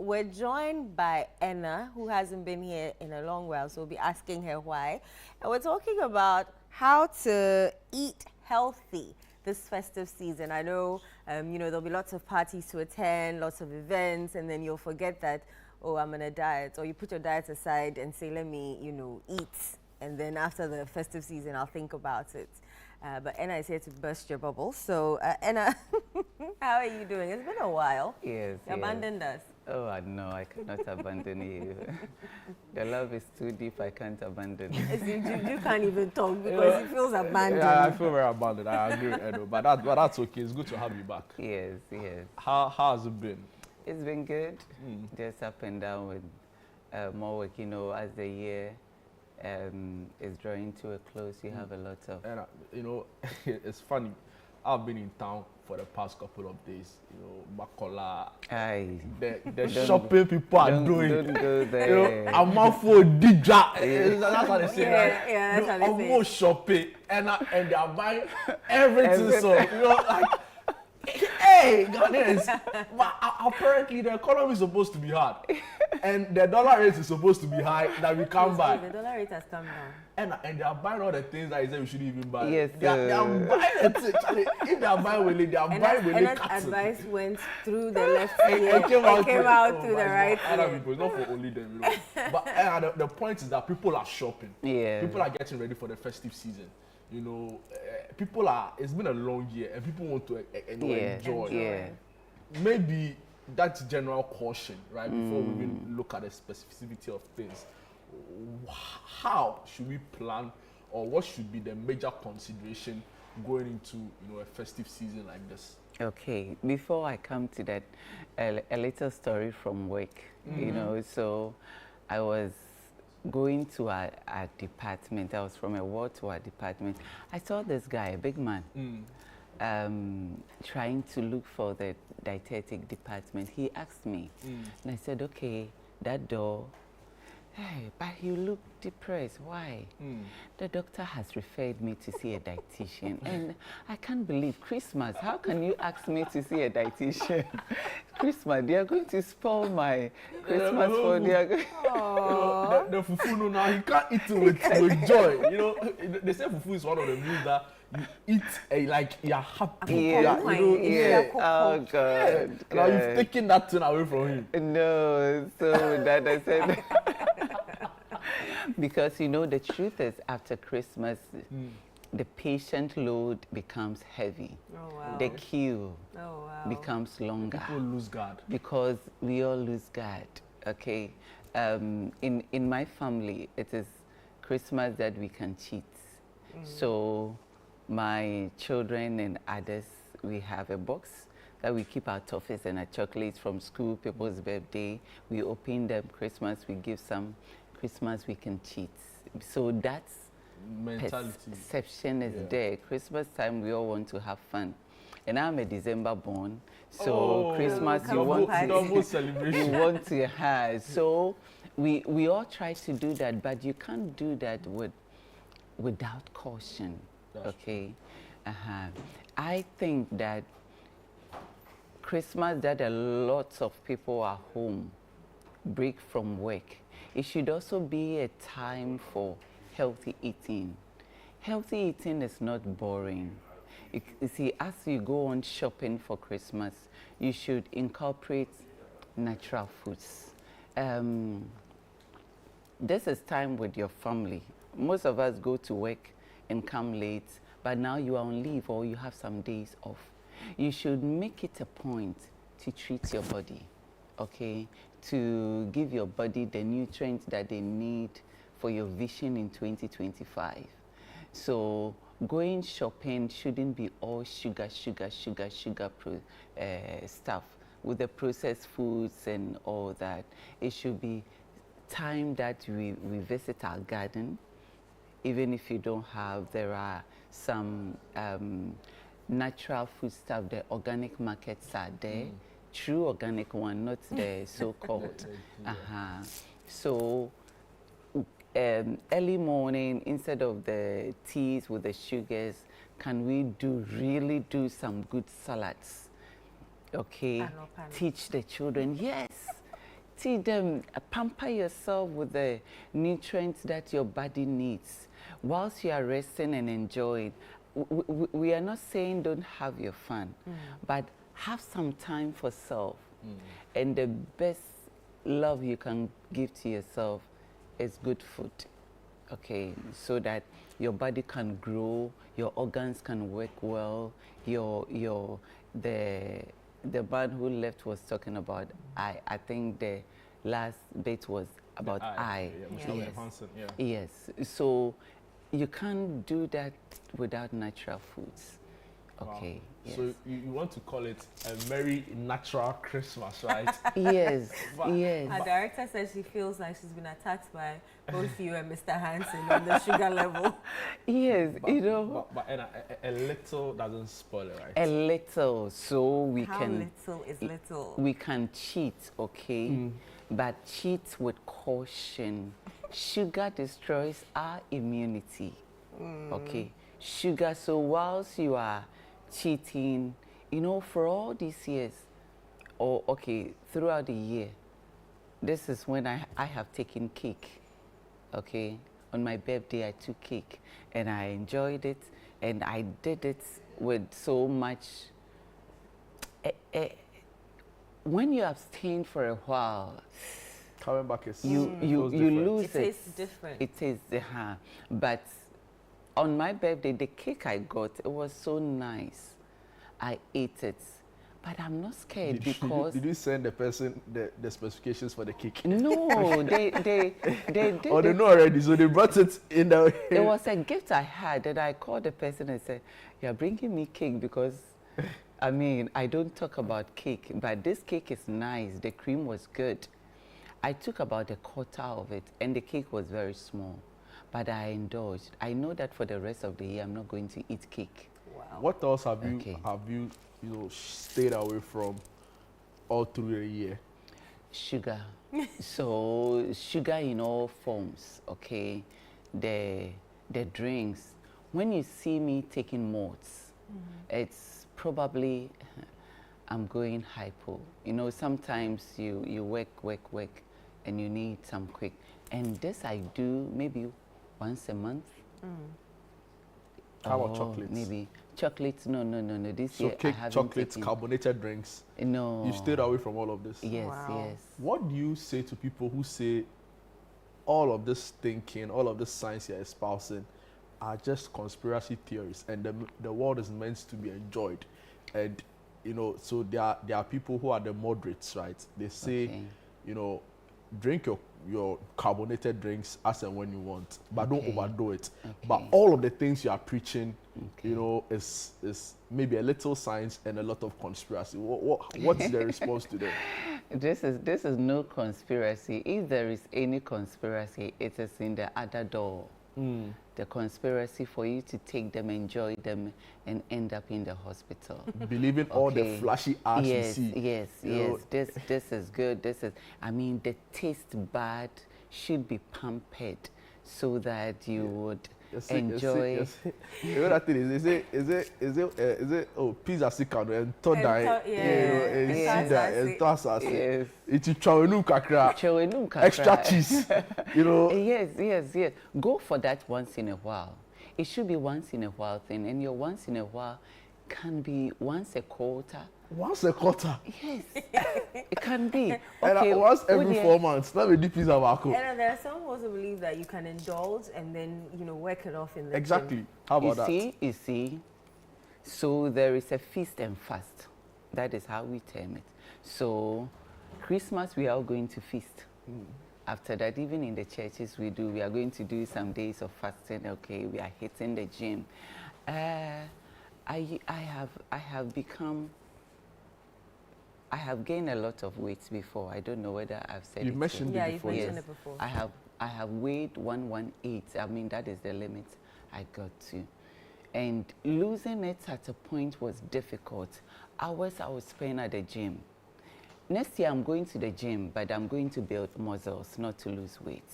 we're joined by Enna, who hasn't been here in a long while, so we'll be asking her why. And we're talking about how to eat healthy this festive season. I know, there'll be lots of parties to attend, lots of events, and then you'll forget that, oh, I'm on a diet, or you put your diet aside and say, let me, eat. And then after the festive season, I'll think about it. But Enna is here to burst your bubble. So, Enna, how are you doing? It's been a while. Yes. You abandoned us. Oh, no, I cannot abandon you. The love is too deep, I can't abandon you. You can't even talk because it feels abandoned. Yeah, I feel very abandoned. I agree with Edo. But that's okay. It's good to have you back. Yes. How has it been? It's been good. Just up and down with more work, as the year is drawing to a close. You have a lot of... And, it's funny. I've been in town for the past couple of days. Bakola. Aye. The shopping people are doing. Don't go there. I'm out for Dija. That's how they say, right? Yeah, that's how they say. I'm more shopping. And they are buying everything. So, like... Hey, Ghanaians, but apparently the economy is supposed to be hard, and the dollar rate is supposed to be high that we can't buy. The dollar rate has come down. And they are buying all the things that he said we shouldn't even buy. Yes, they are buying it. If they are buying Willie, they are buying Willie. And that advice went through the left ear and came out through the right ear. Other people, it's not for only them. But the point is that people are shopping. Yeah. People are getting ready for the festive season. It's been a long year and people want to enjoy. Yeah. Maybe that's general caution, right? Before we even look at the specificity of things. How should we plan, or what should be the major consideration going into a festive season like this? Okay, before I come to that, a little story from work. So I was going to our department. I was from a ward to our department. I saw this guy, a big man, trying to look for the dietetic department. He asked me, and I said, okay, that door. Hey, but you look depressed. Why? The doctor has referred me to see a dietitian. And I can't believe Christmas. How can you ask me to see a dietitian? Christmas, they are going to spoil my Christmas for the fufu now, you can't eat it with joy. They say fufu is one of the meals that you eat like you're happy. Yeah. Oh, God. Now you've taken that thing away from him. No, so that I said... Because, the truth is, after Christmas, the patient load becomes heavy. Oh, wow. The queue becomes longer. People lose guard. Because we all lose guard, okay? In my family, it is Christmas that we can cheat. So my children and others, we have a box that we keep our toffees and our chocolates from school, people's birthday. We open them Christmas, we give some. Christmas we can cheat. So that's mentality. Perception is there. Christmas time we all want to have fun. And I'm a December born, so Christmas you want to have. So we all try to do that, but you can't do that without caution. Okay. I think that Christmas that a lot of people are home, break from work. It should also be a time for healthy eating. Healthy eating is not boring. You see, as you go on shopping for Christmas, you should incorporate natural foods. This is time with your family. Most of us go to work and come late, but now you are on leave or you have some days off. You should make it a point to treat your body, okay? To give your body the nutrients that they need for your vision in 2025. So going shopping shouldn't be all sugar stuff with the processed foods and all that. It should be time that we visit our garden. Even if you don't have, there are some natural food stuff. The organic markets are there. True organic one, not the so-called. So early morning, instead of the teas with the sugars, can we really do some good salads? Okay, teach the children, yes, Feed them, pamper yourself with the nutrients that your body needs whilst you are resting and enjoying. We are not saying don't have your fun, but have some time for self. And the best love you can give to yourself is good food, okay? So that your body can grow, your organs can work well, the man who left was talking about eye. I think the last bit was about eye. Yeah. Yes. So you can't do that without natural foods. Okay. Wow. Yes. So you want to call it a merry natural Christmas, right? Yes. But- Yes. Our director says she feels like she's been attacked by both you and Mr. Hansen on the sugar level. Yes. But, You know, but a little doesn't spoil it, right? a little, so we How can little is little? we can cheat, okay? But cheat with caution. Sugar destroys our immunity, okay? Sugar, so whilst you are cheating, you know, for all these years, or okay, throughout the year, this is when I have taken cake, okay? On my birthday, I took cake, and I enjoyed it, and I did it with so much. When you abstain for a while, Coming back is you feels different. lose It it. tastes different. It tastes but on my birthday, the cake I got, it was so nice. I ate it, but I'm not scared because Did you send the person the specifications for the cake? no, they did. Or they it. know already, so they brought it in the. It was a gift I had, and I called the person and said, "You're bringing me cake because." I mean, I don't talk about cake, but this cake is nice. The cream was good. I took about a quarter of it, and the cake was very small, but I indulged. I know that for the rest of the year, I'm not going to eat cake. Wow. What else have you Okay. stayed away from all through the year? Sugar. So sugar in all forms, okay? The drinks. When you see me taking malts, it's probably I'm going hypo. You know, sometimes you work, and you need some quick. And this I do maybe once a month. How about Or chocolates? Maybe chocolates. No. This So year I cake, haven't chocolates, taken- carbonated drinks. No. You stayed away from all of this. Yes, Wow. yes. What do you say to people who say all of this thinking, all of this science you're espousing are just conspiracy theories, and the world is meant to be enjoyed? And you know, so there are people who are the moderates, right? They say, Okay. you know, drink your carbonated drinks as and when you want, but don't Okay. overdo it. Okay. But all of the things you are preaching, Okay. you know, is maybe a little science and a lot of conspiracy. What's the response to them? This is no conspiracy. If there is any conspiracy, it is in the other door. The conspiracy for you to take them, enjoy them, and end up in the hospital. Believing all the Okay. flashy ads Yes, you see. yes, you yes. know. This is good. I mean, the taste bud should be pampered so that you would enjoy. You know that thing is it pizza sickle and third die. And you see that and toss Yes. it's chawenu kakra. Chewing Extra cheese. You know. Yes. Go for that once in a while. It should be once in a while thing, and your once in a while can be once a quarter. Once a quarter. Yes, it can be. And once every Udia, 4 months. Let me do pizza wako. And there are some who also believe that you can indulge and then, work it off in the Exactly. gym. How about that? You see. So there is a feast and fast. That is how we term it. So Christmas, we are all going to feast. After that, even in the churches we are going to do some days of fasting. Okay, we are hitting the gym. I have gained a lot of weight before. I don't know whether I've said You it. mentioned Yeah, it you've before. mentioned Yes. it before. I have weighed 118. I mean, that is the limit I got to. And losing it at a point was difficult. Hours I was spending at the gym. Next year I'm going to the gym, but I'm going to build muscles, not to lose weight.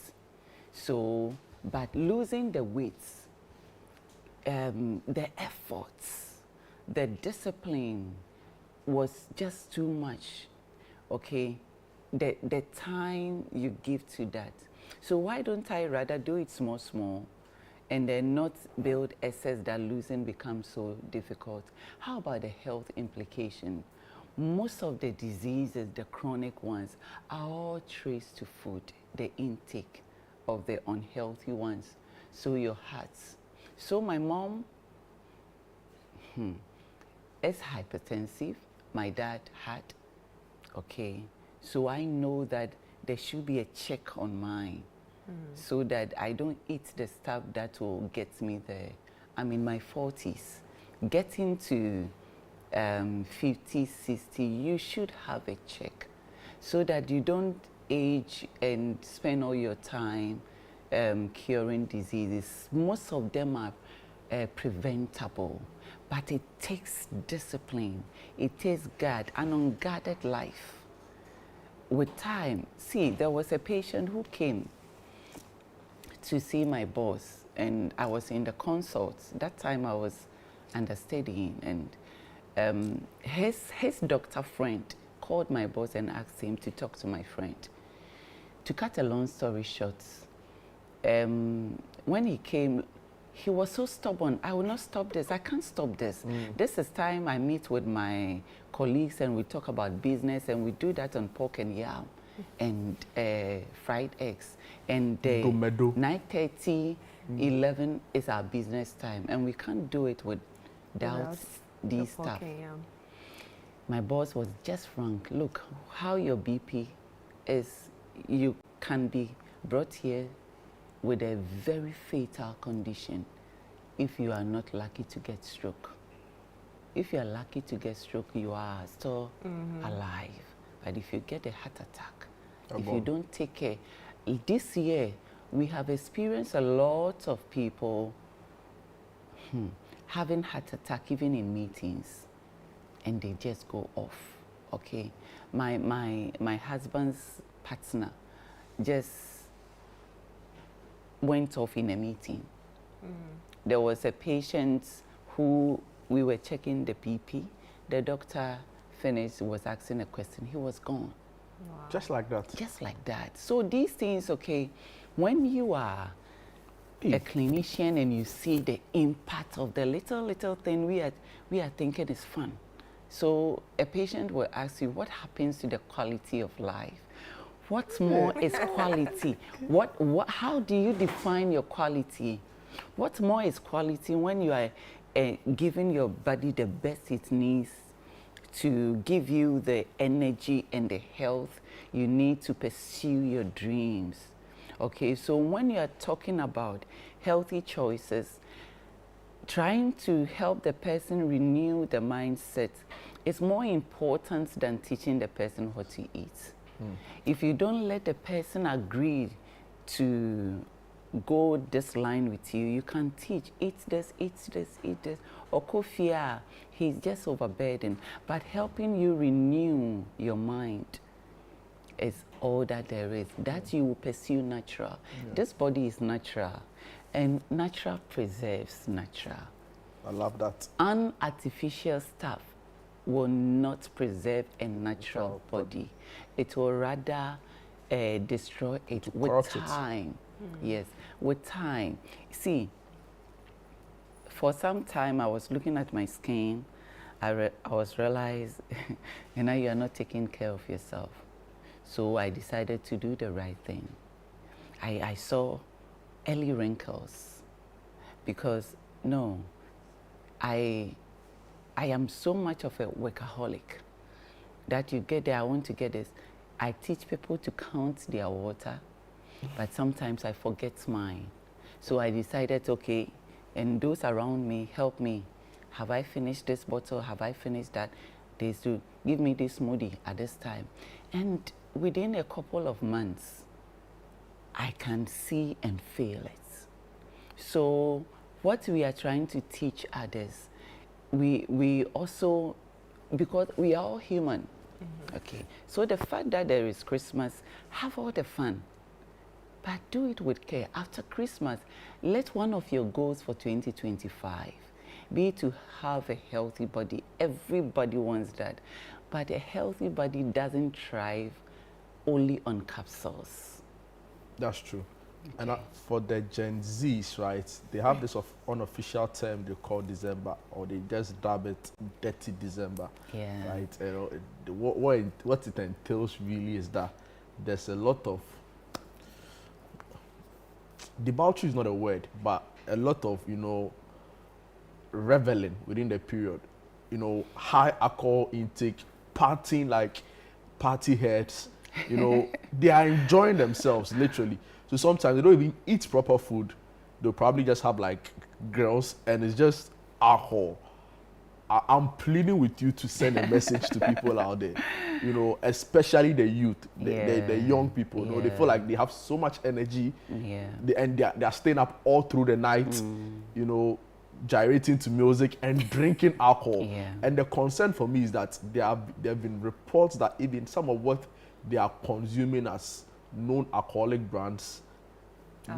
So, but losing the weights, the efforts, the discipline was just too much. Okay, the time you give to that. So why don't I rather do it small, small, and then not build excess that losing becomes so difficult? How about the health implication? Most of the diseases, the chronic ones, are all traced to food, the intake of the unhealthy ones. So your hearts. So my mom is hypertensive. My dad had. Okay. So I know that there should be a check on mine so that I don't eat the stuff that will get me there. I'm in my 40s. Getting to 50, 60, you should have a check so that you don't age and spend all your time curing diseases. Most of them are preventable, but it takes discipline. It takes an unguarded life. With time, see, there was a patient who came to see my boss, and I was in the consults. That time I was understudying, and his doctor friend called my boss and asked him to talk to my friend. To cut a long story short, when he came, he was so stubborn. I will not stop this. I can't stop this. This is time I meet with my colleagues and we talk about business, and we do that on pork and yam and fried eggs. And 9:30, 11 is our business time, and we can't do it without these stuff. My boss was just frank. Look, how your BP is, you can be brought here with a very fatal condition if you are not lucky to get stroke. If you are lucky to get stroke, you are still alive. But if you get a heart attack, if you don't take care, this year we have experienced a lot of people having heart attack even in meetings, and they just go off. Okay, my husband's partner just went off in a meeting. There was a patient who we were checking the BP. The doctor finished, was asking a question. He was gone. Wow. Just like that? Just like that. So these things, okay, when you are a clinician and you see the impact of the little thing we are thinking is fun. So a patient will ask you, what happens to the quality of life? What more is quality? How do you define your quality? What more is quality when you are giving your body the best it needs to give you the energy and the health you need to pursue your dreams? Okay, so when you are talking about healthy choices, trying to help the person renew the mindset is more important than teaching the person what to eat. If you don't let the person agree to go this line with you, you can teach, eat this, eat this, eat this. Or Kofia, he's just overburdened. But helping you renew your mind is all that there is. That you will pursue natural. This body is natural, and natural preserves natural. I love that. Unartificial stuff will not preserve a natural body. It will rather destroy it with time. Yes, with time. See, for some time I was looking at my skin. I was realized, you know, you are not taking care of yourself. So I decided to do the right thing. I saw early wrinkles because, no, I am so much of a workaholic that you get there, I want to get this. I teach people to count their water, but sometimes I forget mine. So I decided, okay, and those around me help me. Have I finished this bottle? Have I finished that? They do give me this smoothie at this time. And within a couple of months, I can see and feel it. So what we are trying to teach others, we also, because we are all human, okay? So the fact that there is Christmas, have all the fun, but do it with care. After Christmas, let one of your goals for 2025 be to have a healthy body. Everybody wants that, but a healthy body doesn't thrive only on capsules. That's true. Okay. And for the Gen Zs, right, they have this unofficial term they call December, or they just dub it Dirty December. Yeah. Right? You know, what it entails really is that there's a lot of, debauchery is not a word, but a lot of, you know, reveling within the period. You know, high alcohol intake, partying like party heads. You know, they are enjoying themselves, literally. So sometimes they don't even eat proper food. They'll probably just have like girls, and it's just alcohol. I'm pleading with you to send a message to people out there, you know, especially the youth, the young people. You know, they feel like they have so much energy, and they are staying up all through the night, you know, gyrating to music and drinking alcohol. And the concern for me is that there have been reports that even some of what they are consuming as known alcoholic brands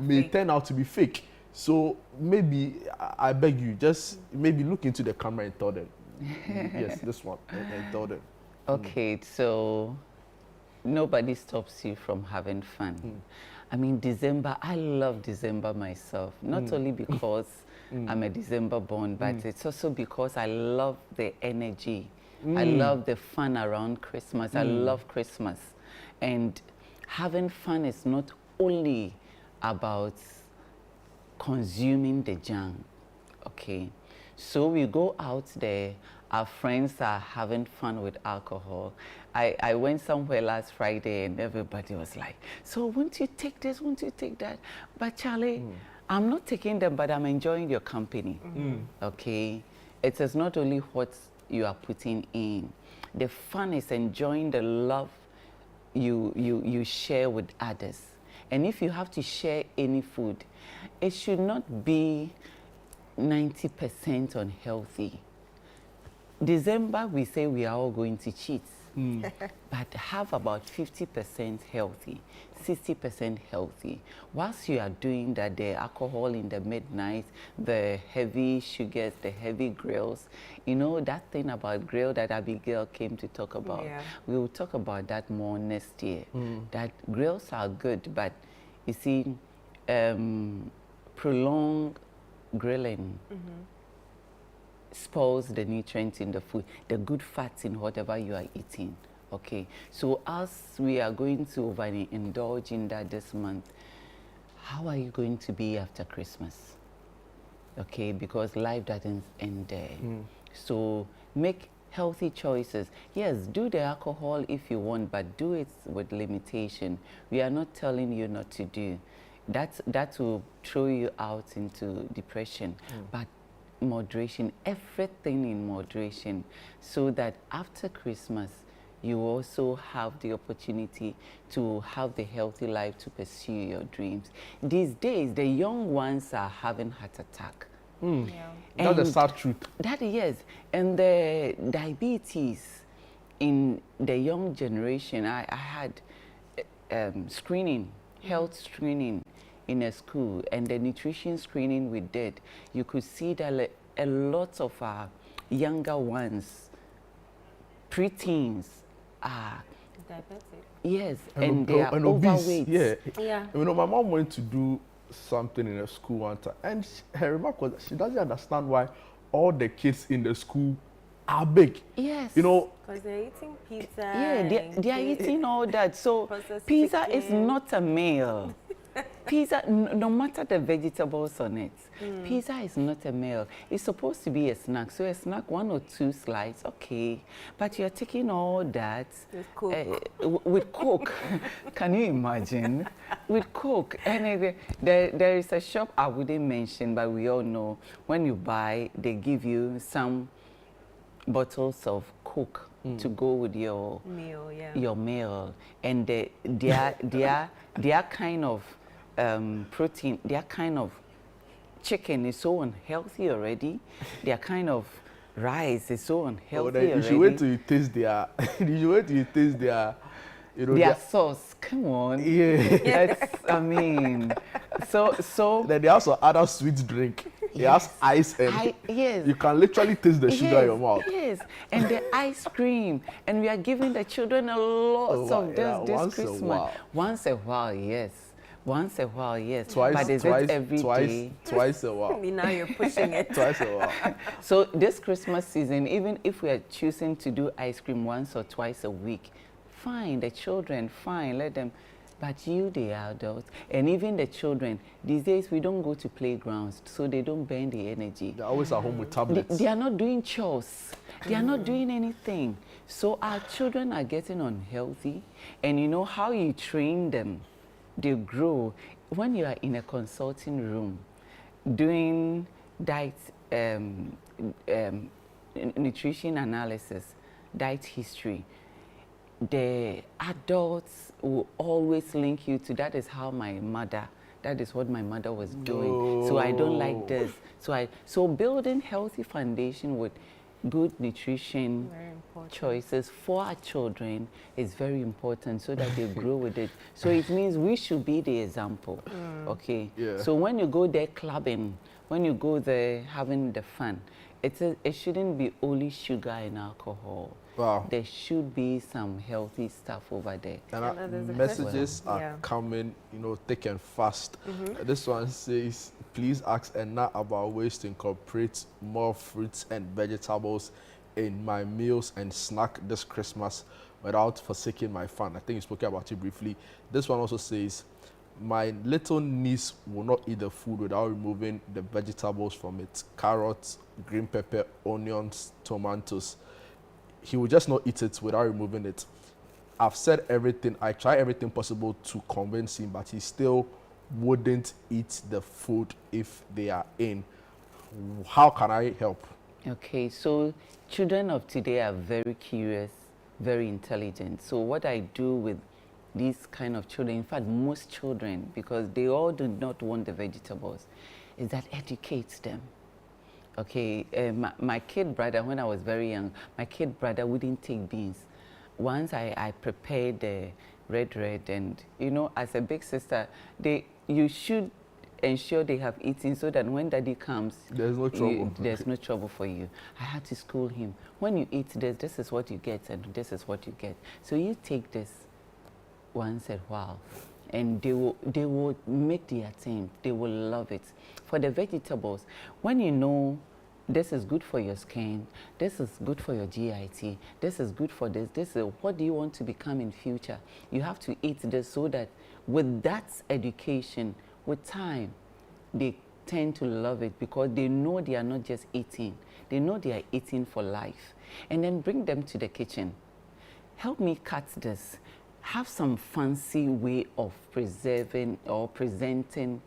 may turn out to be fake. So maybe, I beg you, just maybe look into the camera and tell them. Yes, this one, and tell them. Okay, so nobody stops you from having fun. I mean, December, I love December myself, not only because I'm a December born, but it's also because I love the energy. I love the fun around Christmas. I love Christmas. And having fun is not only about consuming the junk, okay? So we go out there, our friends are having fun with alcohol. I went somewhere last Friday and everybody was like, so won't you take this, won't you take that? But Charlie, I'm not taking them, but I'm enjoying your company, okay? It is not only what you are putting in. The fun is enjoying the love you share with others. And if you have to share any food, it should not be 90% unhealthy. December, we say we are all going to cheat, but have about 50% healthy, 60% healthy. Whilst you are doing that, the alcohol in the midnight, the heavy sugars, the heavy grills, you know, that thing about grill that Abigail came to talk about, we will talk about that more next year. That grills are good, but you see, prolonged grilling spoils the nutrients in the food, the good fats in whatever you are eating. Okay, so as we are going to overindulge in that this month, how are you going to be after Christmas? Okay, because life doesn't end there. So make healthy choices. Yes, do the alcohol if you want, but do it with limitation. We are not telling you not to do. That will throw you out into depression. But moderation, everything in moderation, so that after Christmas, you also have the opportunity to have the healthy life to pursue your dreams. These days, the young ones are having heart attack. That's the sad truth. That, yes, and the diabetes in the young generation. I had screening, health screening in a school, and the nutrition screening we did, you could see that a lot of our younger ones, preteens, are diabetic. Yes, and they are overweight. Yeah. You know, my mom went to do something in a school one time, and her remark was that she doesn't understand why all the kids in the school are big. Yes. You know, because they're eating pizza. Yeah, they are eating all that. So pizza is not a meal. Pizza, no matter the vegetables on it, pizza is not a meal. It's supposed to be a snack. So a snack, 1 or 2 slices, okay. But you're taking all that with Coke. With Coke. Can you imagine? With Coke. And there is a shop I wouldn't mention, but we all know when you buy, they give you some bottles of Coke to go with your meal, your meal, and their kind of protein, their kind of chicken is so unhealthy already. Their kind of rice is so unhealthy already. You should wait till you taste their. You should wait till you taste their. You know, their sauce. Come on. Yeah. I mean, so. Then they also add a sweet drink. It has ice and yes. you can literally taste the sugar in your mouth. Yes, and the ice cream. And we are giving the children a lot of this Christmas. Once a while, yes. Once a while, yes. But is it every day? Twice a while. Now you're pushing it. Twice a while. So this Christmas season, even if we are choosing to do ice cream once or twice a week, fine, the children, fine, let them. But you, the adults, and even the children, these days we don't go to playgrounds, so they don't burn the energy. They're always at home with tablets. They are not doing chores. They are not doing anything. So our children are getting unhealthy. And you know how you train them, they grow. When you are in a consulting room doing diet, nutrition analysis, diet history, the adults will always link you to that is how my mother, that is what my mother was doing. So I don't like this. So building healthy foundation with good nutrition choices for our children is very important so that they grow with it. So it means we should be the example. Okay. Yeah. So when you go there clubbing, when you go there having the fun, it shouldn't be only sugar and alcohol. Wow. There should be some healthy stuff over there. And messages are coming, you know, thick and fast. This one says, please ask Enna about ways to incorporate more fruits and vegetables in my meals and snack this Christmas without forsaking my fun. I think you spoke about it briefly. This one also says, my little niece will not eat the food without removing the vegetables from it. Carrots, green pepper, onions, tomatoes. He will just not eat it without removing it. I've said everything, I try everything possible to convince him, but he still wouldn't eat the food if they are in. How can I help? Okay, so children of today are very curious, very intelligent. So what I do with these kind of children, in fact, most children, because they all do not want the vegetables, is that educates them. Okay, my kid brother, when I was very young, my kid brother wouldn't take beans. Once I prepared the red, and you know, as a big sister, you should ensure they have eaten so that when daddy comes, there's no trouble. There's no trouble for you. I had to school him. When you eat this is what you get, and this is what you get. So you take this once in a while, and they will make the attempt. They will love it. For the vegetables, when you know this is good for your skin, this is good for your GIT, this is good for this is what do you want to become in future, you have to eat this so that with that education, with time, they tend to love it because they know they are not just eating. They know they are eating for life. And then bring them to the kitchen. Help me cut this. Have some fancy way of preserving or presenting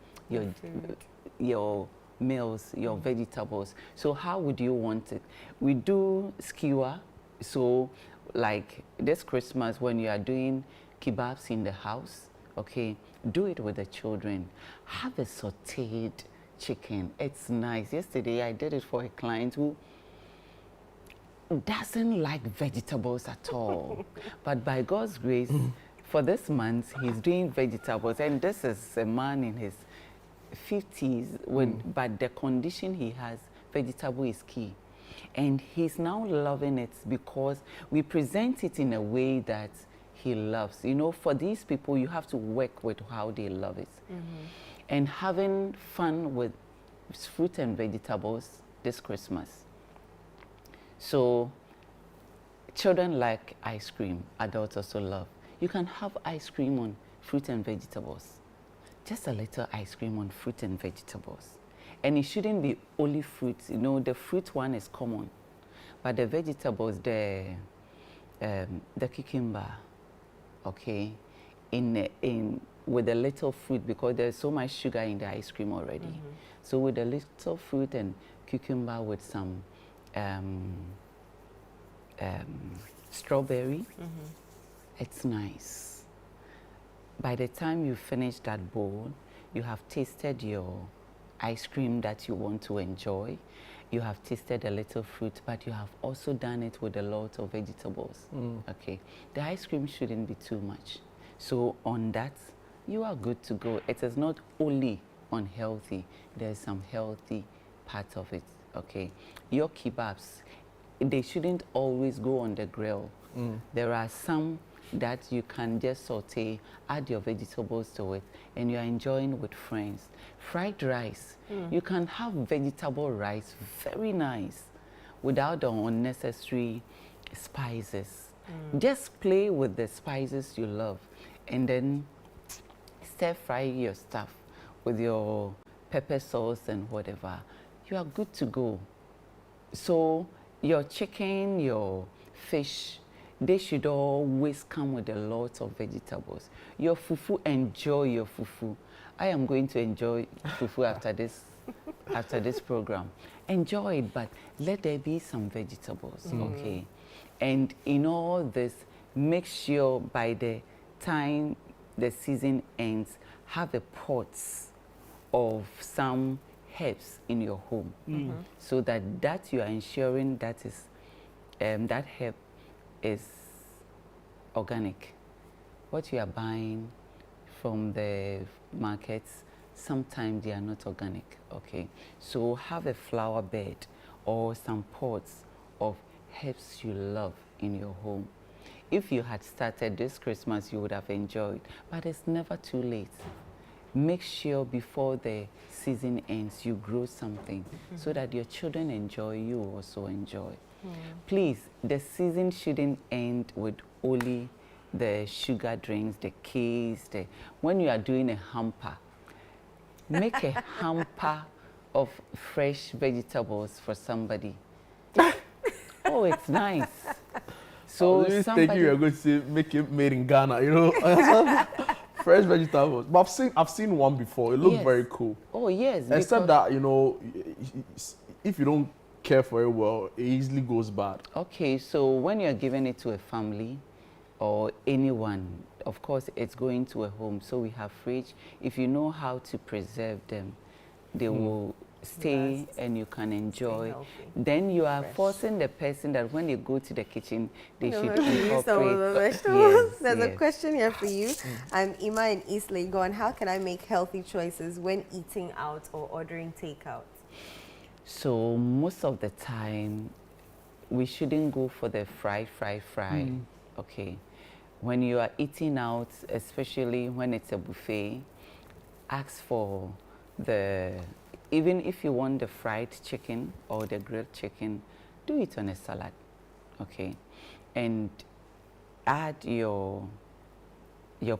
your meals, your vegetables. So how would you want it? We do skewer. So like this Christmas when you are doing kebabs in the house, okay, do it with the children. Have a sauteed chicken. It's nice. Yesterday I did it for a client who doesn't like vegetables at all. But by God's grace, for this month, he's doing vegetables. And this is a man in his 50s, but the condition he has, vegetable is key. And he's now loving it because we present it in a way that he loves. You know, for these people, you have to work with how they love it. And having fun with fruit and vegetables this Christmas. So children like ice cream, adults also love. You can have ice cream on fruit and vegetables. Just a little ice cream on fruit and vegetables. And it shouldn't be only fruit. You know, the fruit one is common. But the vegetables, the cucumber, okay, with a little fruit because there's so much sugar in the ice cream already. So with a little fruit and cucumber with some strawberry, it's nice. By the time you finish that bowl, you have tasted your ice cream that you want to enjoy. You have tasted a little fruit, but you have also done it with a lot of vegetables. Okay, the ice cream shouldn't be too much. So on that, you are good to go. It is not only unhealthy, there's some healthy part of it, okay? Your kebabs, they shouldn't always go on the grill. There are some that you can just saute, add your vegetables to it, and you're enjoying with friends. Fried rice, you can have vegetable rice, very nice, without the unnecessary spices. Just play with the spices you love, and then stir fry your stuff with your pepper sauce and whatever. You are good to go. So your chicken, your fish, they should always come with a lot of vegetables. Your fufu, enjoy your fufu. I am going to enjoy fufu after this program. Enjoy it, but let there be some vegetables, okay? And in all this, make sure by the time the season ends, have a pots of some herbs in your home, so that you are ensuring that is that herb is organic. What you are buying from the markets, sometimes they are not organic, okay? So have a flower bed or some pots of herbs you love in your home. If you had started this Christmas, you would have enjoyed, but it's never too late. Make sure before the season ends, you grow something so that your children enjoy, you also enjoy. Please, the season shouldn't end with only the sugar drinks, the cakes. When you are doing a hamper, make a hamper of fresh vegetables for somebody. Oh, it's nice. So I was somebody thinking you were going to say make it made in Ghana, you know. Fresh vegetables. But I've seen one before. It looked Yes. very cool. Oh, yes. Except that, you know, if you don't care for it well, it easily goes bad. Okay, so when you're giving it to a family or anyone, of course, it's going to a home. So we have fridge. If you know how to preserve them, they will stay and you can enjoy. Then you are forcing the person that when they go to the kitchen, they should incorporate some of the vegetables. Yes, There's a yes. question here for you. I'm Ima in East Legon. How can I make healthy choices when eating out or ordering takeout? So most of the time, we shouldn't go for the fry. Okay. When you are eating out, especially when it's a buffet, ask for even if you want the fried chicken or the grilled chicken, do it on a salad, okay? And add your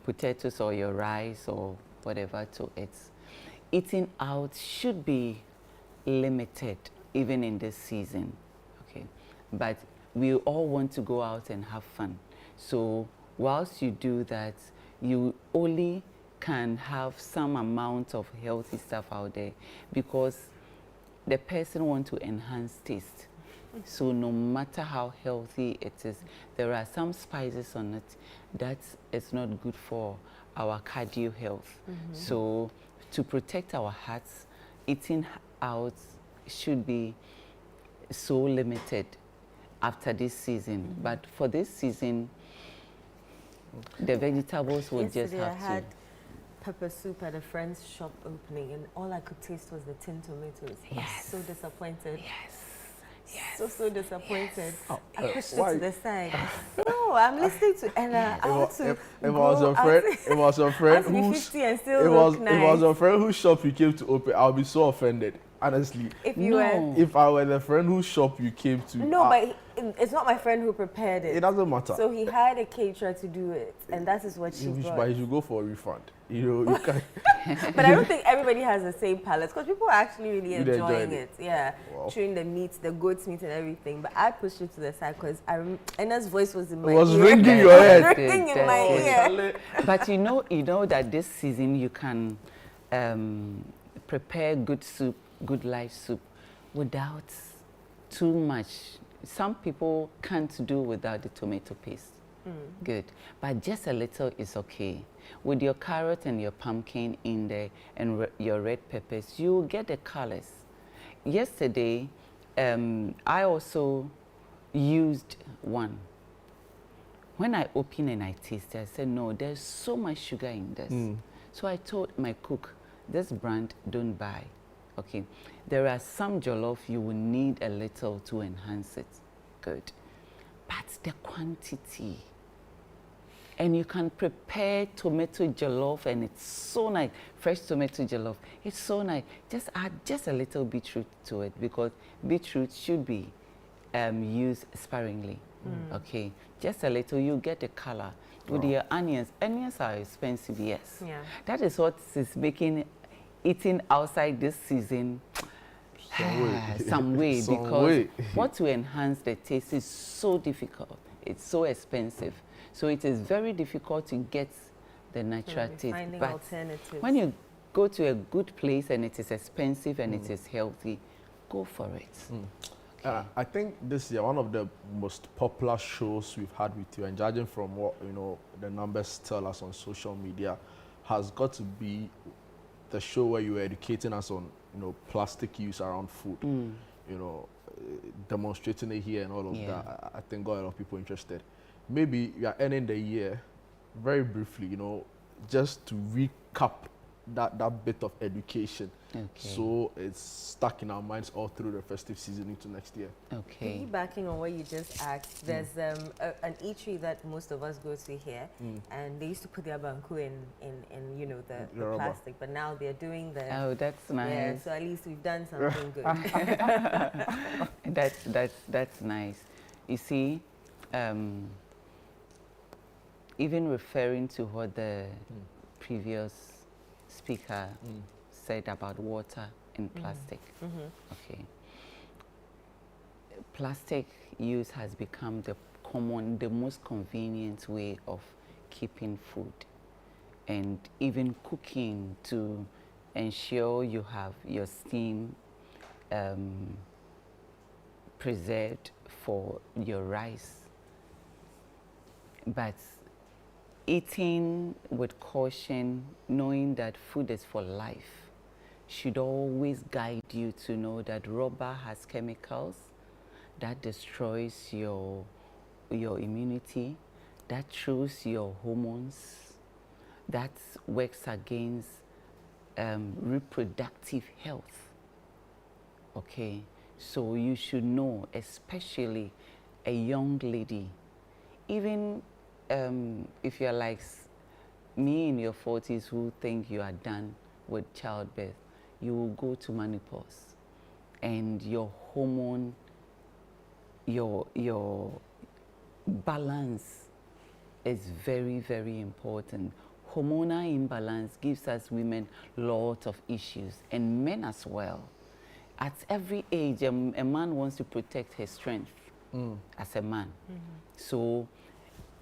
potatoes or your rice or whatever to it. Eating out should be limited even in this season, okay? But we all want to go out and have fun. So whilst you do that, you only can have some amount of healthy stuff out there because the person wants to enhance taste. So no matter how healthy it is, there are some spices on it that is not good for our cardio health. So to protect our hearts, eating out should be so limited after this season. But for this season, the vegetables will just Yesterday have I had pepper soup at a friend's shop opening, and all I could taste was the tin tomatoes. I was so disappointed. So disappointed. I pushed it to the side. No, I'm listening to Ella. I want to It was your friend. It was your friend whose. 50 and still It was look nice. it was your friend whose shop you came to open. I'll be so offended, honestly. If you No. were, If I were the friend whose shop you came to. no, but it's not my friend who prepared it. it doesn't matter. So he hired a caterer to do it, and that is what she brought. But you should go for a refund. You know, you can. But I don't think everybody has the same palate because people are actually really Really enjoying enjoyed it. Yeah, Wow. chewing the meat, the goat's meat, and everything. But I pushed it to the side because Anna's voice was in my It was ear. ringing your head. Ringing in my Oh, ear. But you know that this season you can prepare good soup, good live soup, without too much. Some people can't do without the tomato paste. Good, but just a little is okay. With your carrot and your pumpkin in there and your red peppers, you get the colors. Yesterday, I also used one. When I opened and I tasted, I said, no, there's so much sugar in this. So I told my cook, this brand, don't buy, Okay, there are some jollof you will need a little to enhance it. Good. But the quantity, and you can prepare tomato jollof and it's so nice. Fresh tomato jollof, it's so nice. Just add just a little beetroot to it because beetroot should be used sparingly. Okay, just a little, you get the color. With your onions are expensive, yes. Yeah. That is what is making eating outside this season some way because what to enhance the taste is so difficult. It's so expensive. So it is very difficult to get the natural taste. Finding but alternatives. when you go to a good place and it is expensive and it is healthy, go for it. Okay. I think this year one of the most popular shows we've had with you, and judging from what the numbers tell us on social media, has got to be the show where you were educating us on plastic use around food. Demonstrating it here and all of that. I think got a lot of people interested. Maybe you are ending the year very briefly, just to recap that bit of education. Okay. So it's stuck in our minds all through the festive season into next year. Okay. Piggybacking on what you just asked, there's an eatery that most of us go to here, and they used to put their banku in the plastic, but now they're doing the. Oh, that's nice. Yeah, so at least we've done something good. That's nice. You see, even referring to what the previous speaker said about water and plastic. Okay. Plastic use has become the most convenient way of keeping food and even cooking to ensure you have your steam preserved for your rice. But eating with caution, knowing that food is for life, should always guide you to know that rubber has chemicals that destroys your immunity, that throws your hormones, that works against reproductive health. Okay, so you should know, especially a young lady, even if you're like me in your 40s who think you are done with childbirth, you will go to menopause and your hormone, your balance is very, very important. Hormonal imbalance gives us women lots of issues, and men as well. At every age, a man wants to protect his strength as a man. So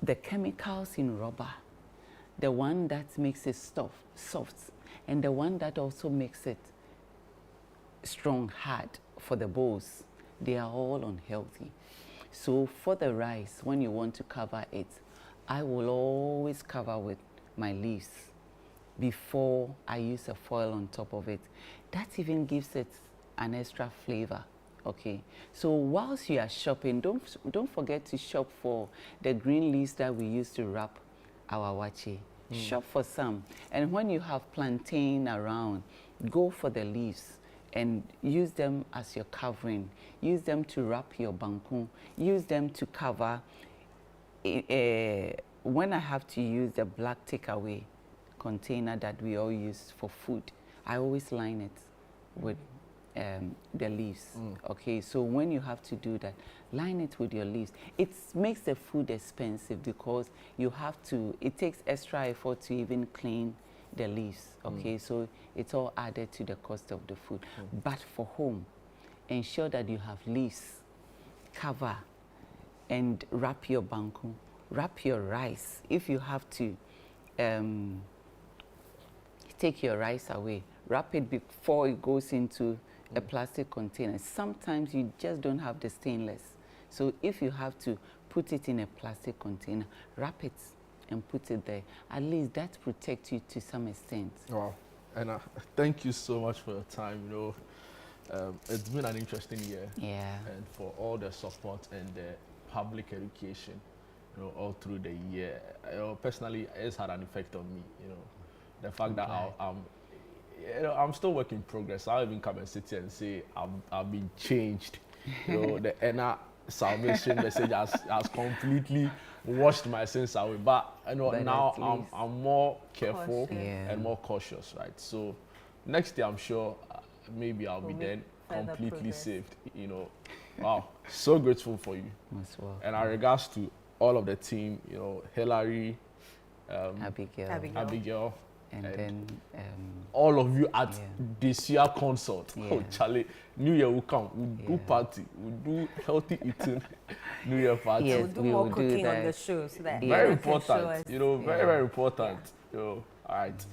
the chemicals in rubber, the one that makes it soft, and the one that also makes it strong, hard for the bones, they are all unhealthy. So for the rice, when you want to cover it, I will always cover with my leaves before I use a foil on top of it. That even gives it an extra flavor. Okay, so whilst you are shopping, don't forget to shop for the green leaves that we use to wrap our wachi. Shop for some, and when you have plantain around, go for the leaves and use them as your covering. Use them to wrap your banku. Use them to cover. When I have to use the black takeaway container that we all use for food, I always line it with the leaves. Okay, so when you have to do that, line it with your leaves. It makes the food expensive because you have to, it takes extra effort to even clean the leaves. Okay, so it's all added to the cost of the food. But for home, ensure that you have leaves, cover, and wrap your banku, wrap your rice. If you have to take your rice away, wrap it before it goes into a plastic container. Sometimes you just don't have the stainless. So if you have to put it in a plastic container, wrap it and put it there. At least that protects you to some extent. Wow. And thank you so much for your time. It's been an interesting year. Yeah. And for all the support and the public education, all through the year. Personally, it's had an effect on me. The fact that you know, I'm still work in progress. I'll even come and sit here and say I've been changed. You know, the inner salvation message has completely washed my sins away. But you know, But now I'm more careful Cautious. Yeah. and more cautious, right? So next year, I'm sure maybe I'll be We'll then make further completely progress. saved. You know, wow, so grateful for you. Most welcome. And our regards to all of the team. You know, Hillary, Abigail. Abigail, And then all of you at Yeah. Desua Consult. Oh, Yeah. Charlie, New Year will come. We'll do Yeah. party. We'll do healthy eating. New Year party. Yes, We'll do we more will do cooking on the that. show so that Yeah. Very you can show important. us. You know, very, Yeah. very important. You know, all right.